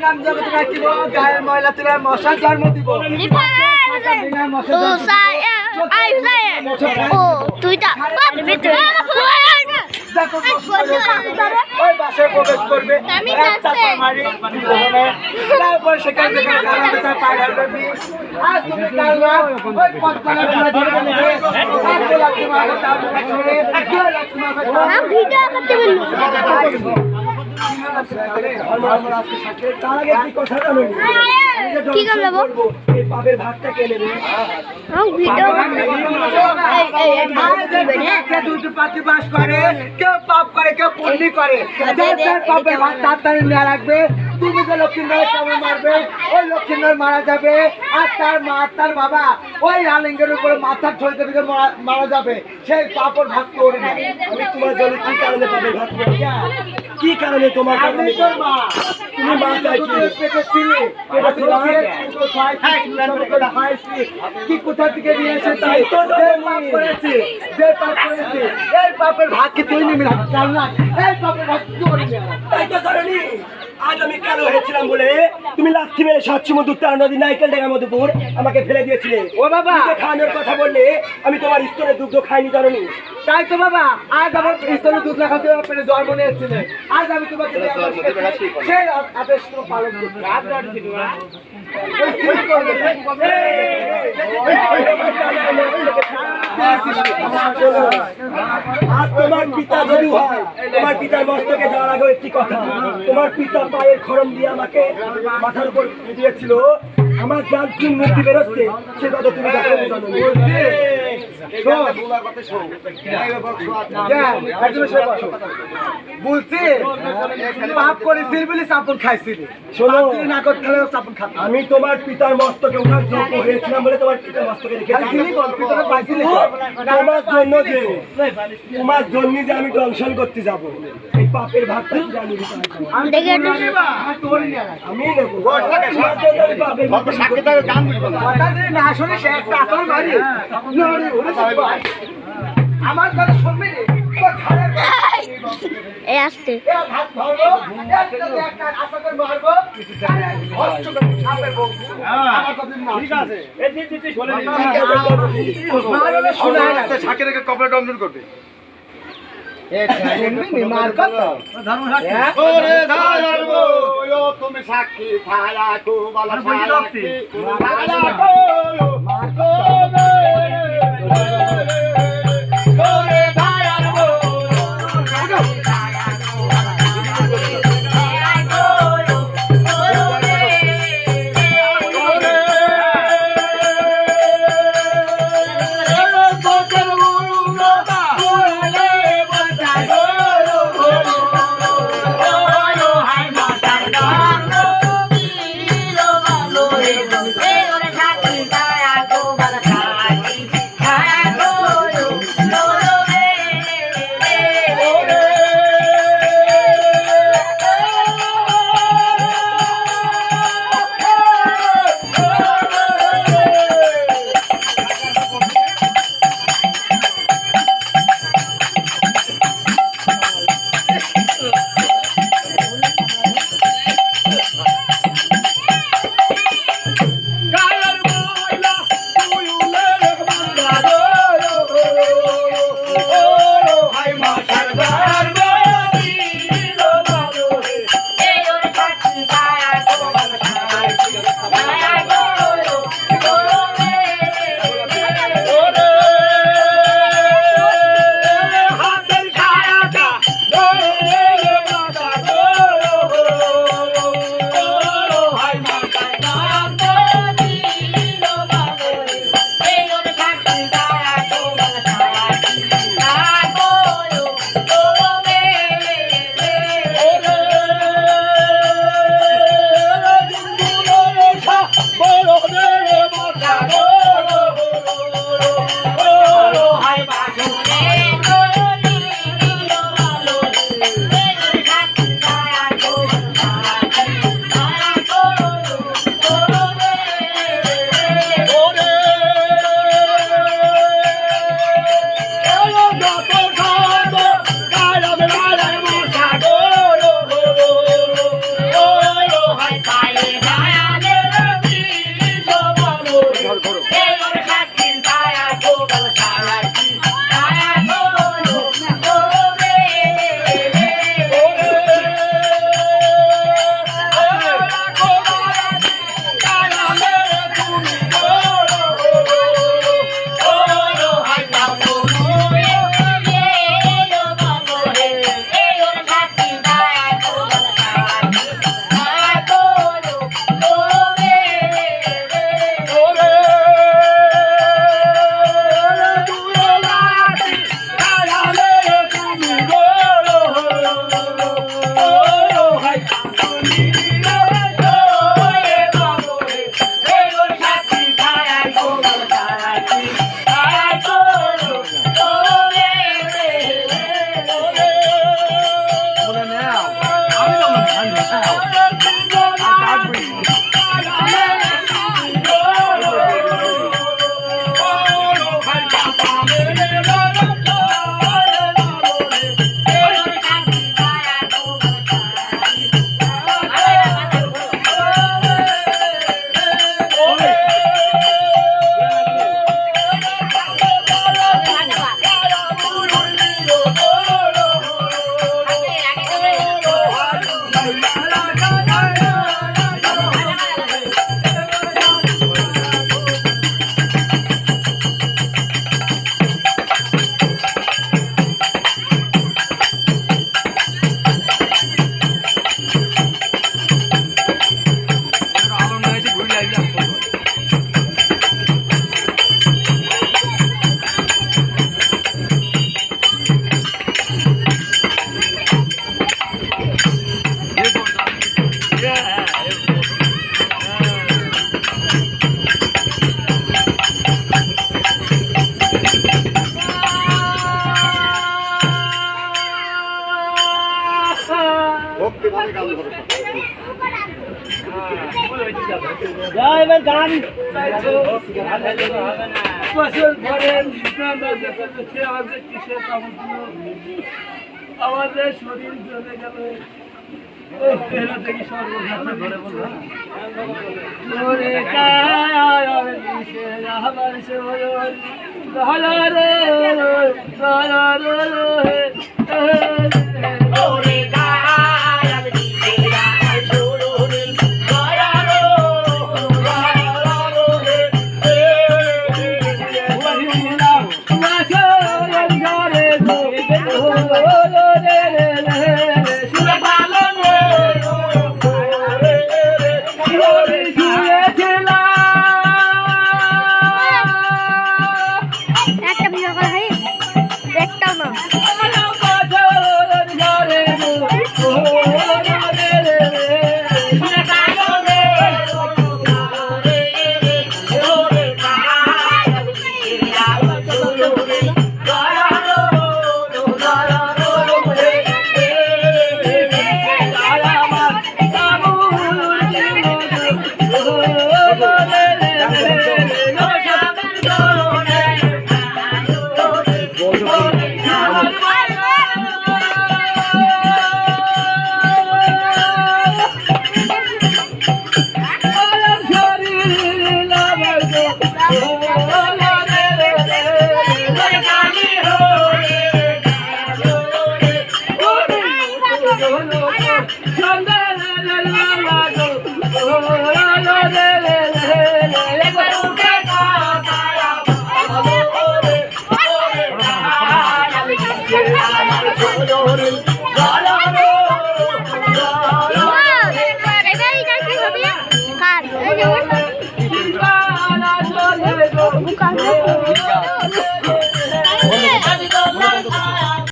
নাম জগৎ রাখিব গায়ের ময়লা তুলে মশা জন্ম দিব প্রবেশ করবে তারপর সেখানে পাপের ভাগটা কে নেবে বাস করে কেউ পাপ করে কেউ পুণ্য করে পাপের ভাগ তাড়াতাড়ি নেওয়া রাখবে তুমি যে লক্ষ্মীনারায়ণ কেমন মারবে ওই লক্ষ্মীনারায়ণ মারা যাবে আর তার মা তার বাবা ওই আলিঙ্গের উপরে মাথা ঠলতে থেকে মারা যাবে সেই পাপের ভাগ করে নেবে আমি তোমার জন্য কি কারণে পাপের ভাগ করি কি কারণে তোমার মা তুমি মা কি কোথা থেকে নিয়ে এসে তাই তো পাপ করেছে যে পাপ করেছে এই পাপের ভাগ কি তুই নিবি না এই পাপের ভাগ তুই তাই তো ধরনি আজ আমি কালো হয়েছিলাম বলে তুমি লাথি মেরে সাতসমুদ্র উত্তর নদী নাইকেল ডেঙ্গা মধুপুর আমাকে ফেলে দিয়েছিলে ও বাবা খাওয়ানোর কথা বললে আমি তোমার স্তনের দুগ্ধ খাইনি জানি তাই তো বাবা আজ আমার স্তনের দুধ না খাতে পেরে জন্ম নিয়েছিলে আজ আমি তোমাকে সেই আদেশ পালন করছি তোমার পিতা যদি হয় তোমার পিতার মস্তকে যাওয়ার আগে একটি কথা তোমার পিতা পায়ের খড়ম দিয়ে আমাকে মাথার উপর দিয়েছিল আমার যার কি মূর্তি বেরোচ্ছে সে কথা তুমি বলছি পাপ করেছিল বলে চাপন খাইছিলি না করতে আমি তোমার পিতার মস্তকে উঠার যোগ্য হয়েছিলাম বলে তোমার পিতার মস্তকে রেখেছিলি তোমার জন্য যে আমি দংশন করতে যাবো এই পাপের ভাগটা আমি নেবো আমার কথা শুনবি আসতে কপড়া দংশন করবে তুমি সাক্ষী Hey, আমাদের শরীর চলে গেল দেখি সর্বঘাতে ধরে বললাম Glory,